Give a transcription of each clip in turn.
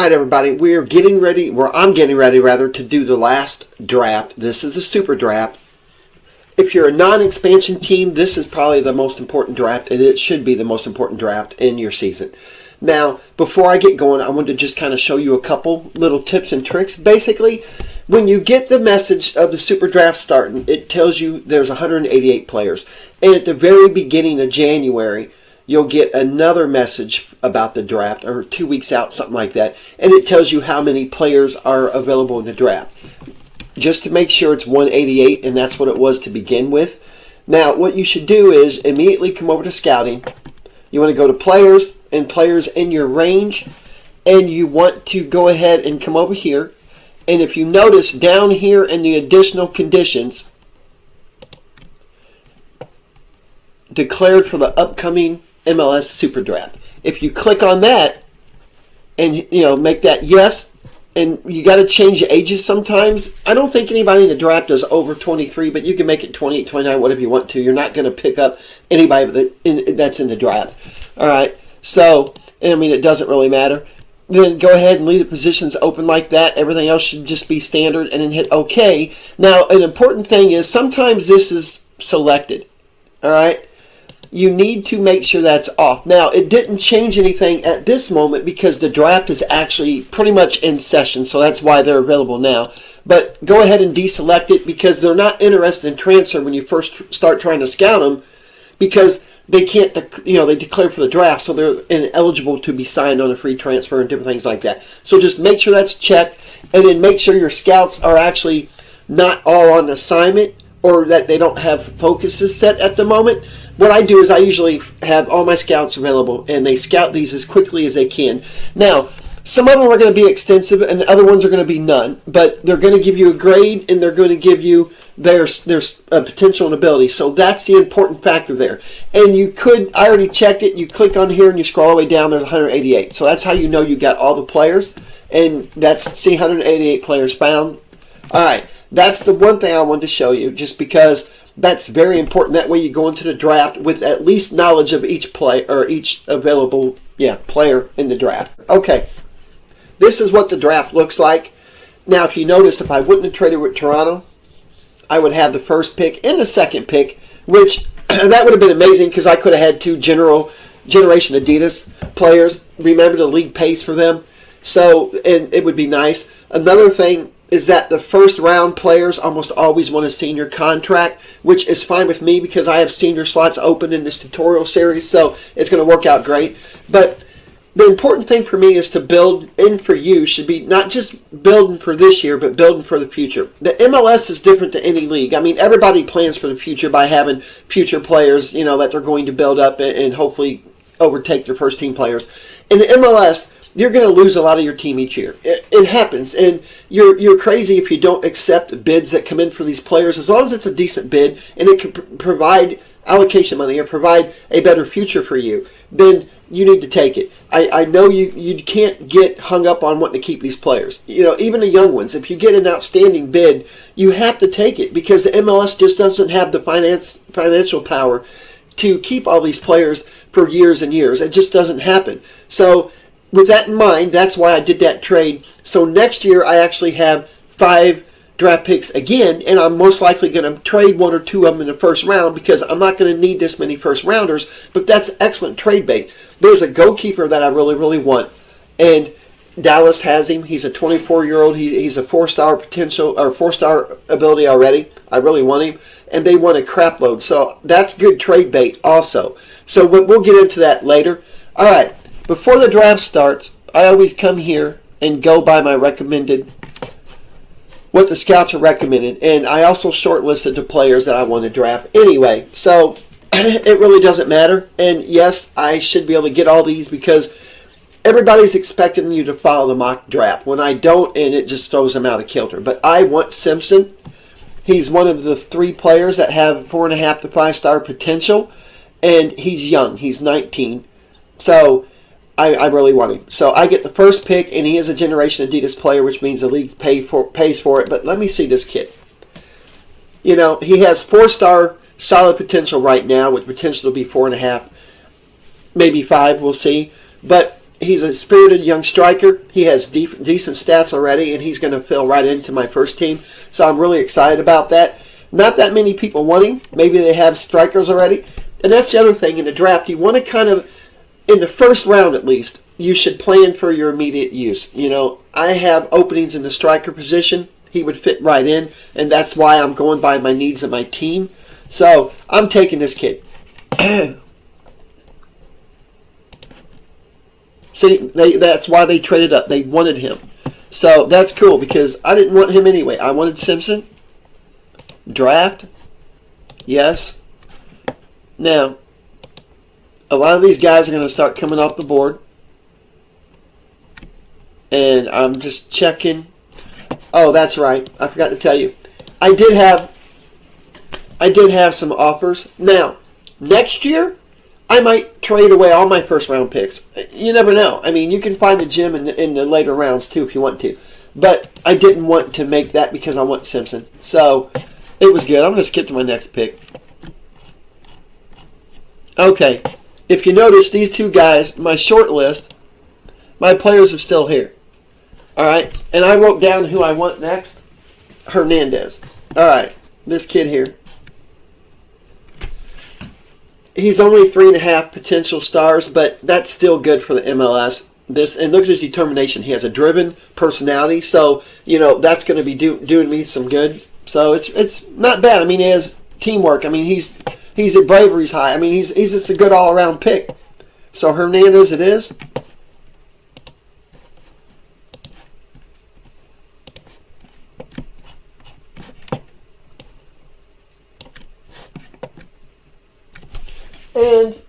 right, everybody, I'm getting ready rather to do the last draft. This is a super draft. If you're a non-expansion team, this is probably the most important draft, and it should be the most important draft in your season. Now, before I get going, I wanted to just kind of show you a couple little tips and tricks. Basically, when you get the message of the super draft starting, it tells you there's 188 players. And at the very beginning of January, you'll get another message about the draft, or 2 weeks out, something like that, and it tells you how many players are available in the draft. Just to make sure it's 188, and that's what it was to begin with. Now, what you should do is immediately come over to scouting. You want to go to players and players in your range, and you want to go ahead and come over here. And if you notice down here in the additional conditions, declared for the upcoming MLS Super Draft. If you click on that and make that yes, and you got to change the ages sometimes. I don't think anybody in the draft is over 23, but you can make it 28, 29, whatever you want to. You're not going to pick up anybody that's in the draft. All right, so it doesn't really matter. Then go ahead and leave the positions open like that. Everything else should just be standard, and then hit OK. Now, an important thing is sometimes this is selected. All right. You need to make sure that's off. Now, it didn't change anything at this moment because the draft is actually pretty much in session, so that's why they're available now. But go ahead and deselect it because they're not interested in transfer when you first start trying to scout them, because they can't, they declare for the draft, so they're ineligible to be signed on a free transfer and different things like that. So just make sure that's checked, and then make sure your scouts are actually not all on assignment, or that they don't have focuses set at the moment. What I do is I usually have all my scouts available, and they scout these as quickly as they can. Now, some of them are going to be extensive, and other ones are going to be none. But they're going to give you a grade, and they're going to give you their potential and ability. So that's the important factor there. And I already checked it. You click on here, and you scroll all the way down. There's 188. So that's how you know you got all the players. And that's 188 players found. All right. That's the one thing I wanted to show you, just because that's very important. That way you go into the draft with at least knowledge of each play or each available player in the draft. Okay, this is what the draft looks like. Now, if you notice, if I wouldn't have traded with Toronto, I would have the first pick and the second pick, which that would have been amazing because I could have had two Generation Adidas players. Remember, the league pays for them, so and it would be nice. Another thing is that the first round players almost always want a senior contract, which is fine with me because I have senior slots open in this tutorial series, so it's going to work out great. But the important thing for me is to build in for you should be not just building for this year, but building for the future. The MLS is different than any league. Everybody plans for the future by having future players, that they're going to build up and hopefully overtake their first team players. In the MLS, you're going to lose a lot of your team each year. It happens, and you're crazy if you don't accept bids that come in for these players. As long as it's a decent bid and it can provide allocation money or provide a better future for you, then you need to take it. I know you can't get hung up on wanting to keep these players. Even the young ones. If you get an outstanding bid, you have to take it because the MLS just doesn't have the financial power to keep all these players for years and years. It just doesn't happen. So with that in mind, that's why I did that trade. So next year, I actually have 5 draft picks again, and I'm most likely going to trade 1 or 2 of them in the first round because I'm not going to need this many first rounders, but that's excellent trade bait. There's a goalkeeper that I really, really want, and Dallas has him. He's a 24-year-old. He's a 4-star potential or 4-star ability already. I really want him, and they want a crap load. So that's good trade bait also. So we'll get into that later. All right. Before the draft starts, I always come here and go by my recommended, what the scouts are recommended. And I also shortlisted the players that I want to draft anyway. So it really doesn't matter. And yes, I should be able to get all these because everybody's expecting you to follow the mock draft. When I don't, and it just throws them out of kilter. But I want Simpson. He's one of the 3 players that have 4.5 to 5-star potential. And he's young. He's 19. So I really want him. So I get the first pick, and he is a Generation Adidas player, which means the league pays for it. But let me see this kid. He has 4-star solid potential right now, with potential to be 4.5, maybe 5. We'll see. But he's a spirited young striker. He has decent stats already, and he's going to fill right into my first team. So I'm really excited about that. Not that many people want him. Maybe they have strikers already. And that's the other thing in the draft. You want to kind of, in the first round at least, you should plan for your immediate use. You know, I have openings in the striker position. He would fit right in, and that's why I'm going by my needs of my team. So I'm taking this kid. See, that's why they traded up. They wanted him. So that's cool because I didn't want him anyway. I wanted Simpson. Draft. Yes. Now, a lot of these guys are going to start coming off the board. And I'm just checking. Oh, that's right. I forgot to tell you. I did have some offers. Now, next year, I might trade away all my first round picks. You never know. I mean, you can find a gem in the later rounds too if you want to. But I didn't want to make that because I want Simpson. So it was good. I'm going to skip to my next pick. Okay. If you notice, these two guys, my short list, my players are still here. All right. And I wrote down who I want next. Hernandez. All right. This kid here. He's only 3.5 potential stars, but that's still good for the MLS. And look at his determination. He has a driven personality, so you know that's going to be doing me some good. So it's not bad. I mean, he has teamwork. I mean, he's at bravery's high. I mean, he's just a good all around pick. So Hernandez, it is. And,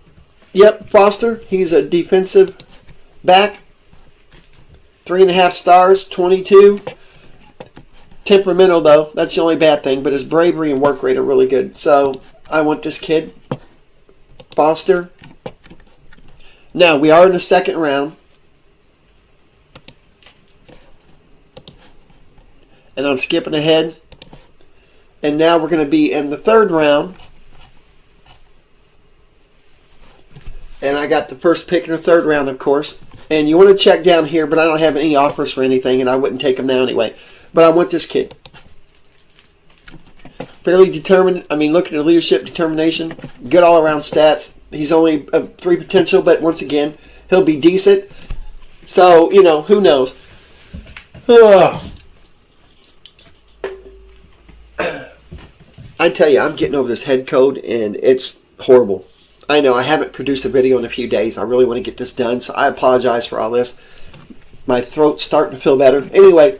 yep, Foster, he's a defensive back. 3.5 stars, 22. Temperamental, though. That's the only bad thing. But his bravery and work rate are really good. So, I want this kid. Foster. Now, we are in the second round. And I'm skipping ahead. And now we're going to be in the third round. And I got the first pick in the third round, of course. And you want to check down here, but I don't have any offers for anything, and I wouldn't take them now anyway. But I want this kid. Fairly determined. I mean, look at the leadership, determination. Good all-around stats. He's only 3 potential, but once again, he'll be decent. So, you know, who knows? I tell you, I'm getting over this head cold, and it's horrible. I know I haven't produced a video in a few days. I really want to get this done, so I apologize for all this. My throat's starting to feel better. Anyway,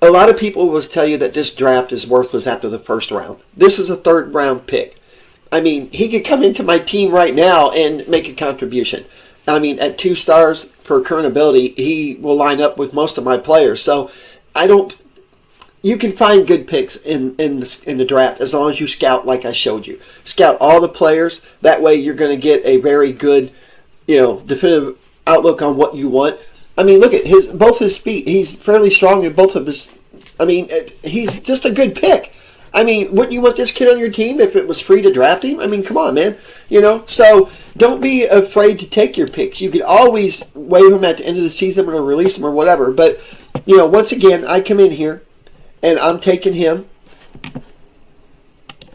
a lot of people will tell you that this draft is worthless after the first round. This is a third round pick. I mean, he could come into my team right now and make a contribution. I mean, at 2 stars per current ability, he will line up with most of my players. So I don't. You can find good picks in the draft as long as you scout like I showed you. Scout all the players. That way you're going to get a very good, definitive outlook on what you want. I mean, look at both his feet. He's fairly strong in both of his. I mean, he's just a good pick. I mean, wouldn't you want this kid on your team if it was free to draft him? I mean, come on, man. So don't be afraid to take your picks. You could always waive them at the end of the season or release them or whatever. But, once again, I come in here. And I'm taking him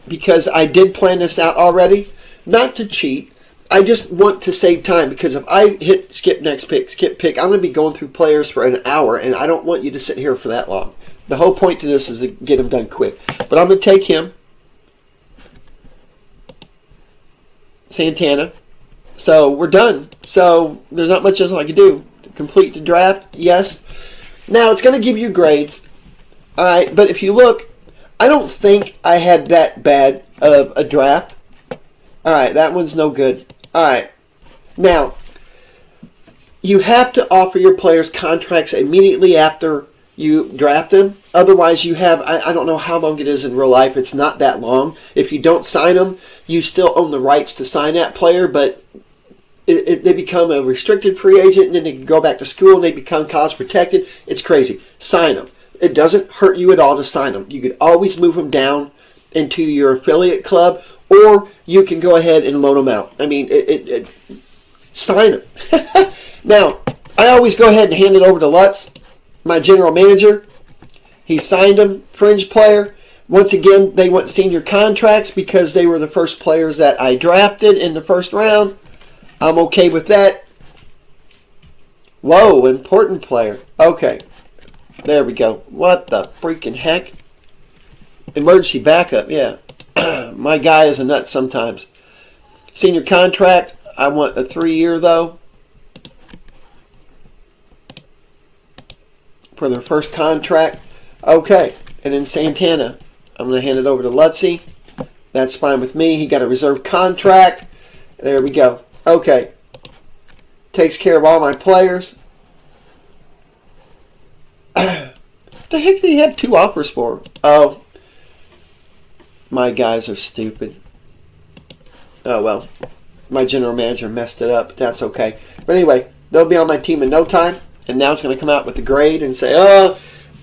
because I did plan this out already. Not to cheat. I just want to save time because if I hit skip pick, I'm going to be going through players for an hour, and I don't want you to sit here for that long. The whole point to this is to get him done quick. But I'm going to take him. Santana. So we're done. So there's not much else I can do. To complete the draft, yes. Now it's going to give you grades. All right, but if you look, I don't think I had that bad of a draft. All right, that one's no good. All right, now, you have to offer your players contracts immediately after you draft them. Otherwise, you have, I don't know how long it is in real life. It's not that long. If you don't sign them, you still own the rights to sign that player, but they become a restricted free agent, and then they can go back to school, and they become college protected. It's crazy. Sign them. It doesn't hurt you at all to sign them. You could always move them down into your affiliate club, or you can go ahead and loan them out. I mean, sign him. Now, I always go ahead and hand it over to Lutz, my general manager. He signed him, fringe player. Once again, they want senior contracts because they were the first players that I drafted in the first round. I'm okay with that. Whoa, important player. Okay, there we go. What the freaking heck? Emergency backup, yeah. My guy is a nut sometimes. Senior contract, I want a 3-year though. For their first contract. Okay, and then Santana. I'm going to hand it over to Lutzy. That's fine with me. He got a reserve contract. There we go. Okay. Takes care of all my players. The heck did he have 2 offers for? Oh. My guys are stupid. Oh, well. My general manager messed it up. But that's okay. But anyway, they'll be on my team in no time. And now it's going to come out with the grade and say, oh,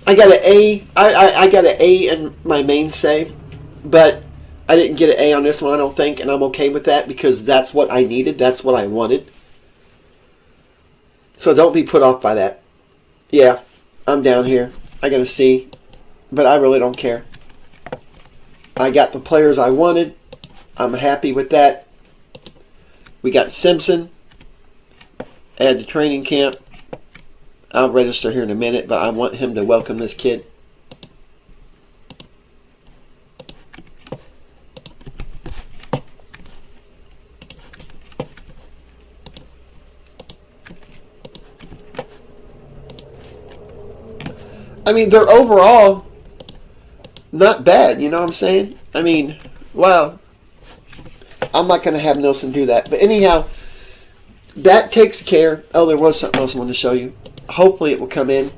I got an A. I got an A in my main save. But I didn't get an A on this one, I don't think. And I'm okay with that because that's what I needed. That's what I wanted. So don't be put off by that. Yeah, I'm down here. I got a C. But I really don't care. I got the players I wanted. I'm happy with that. We got Simpson. Add to training camp. I'll register here in a minute, but I want him to welcome this kid. I mean, they're overall not bad, you know what I'm saying? I mean, wow. I'm not going to have Nelson do that. But anyhow, that takes care. Oh, there was something else I wanted to show you. Hopefully it will come in.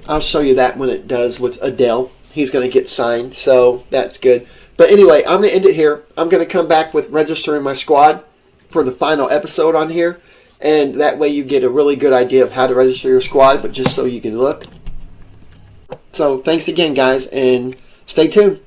I'll show you that when it does with Adele. He's going to get signed, so that's good. But anyway, I'm going to end it here. I'm going to come back with registering my squad for the final episode on here. And that way you get a really good idea of how to register your squad, but just so you can look. So thanks again, guys, and stay tuned.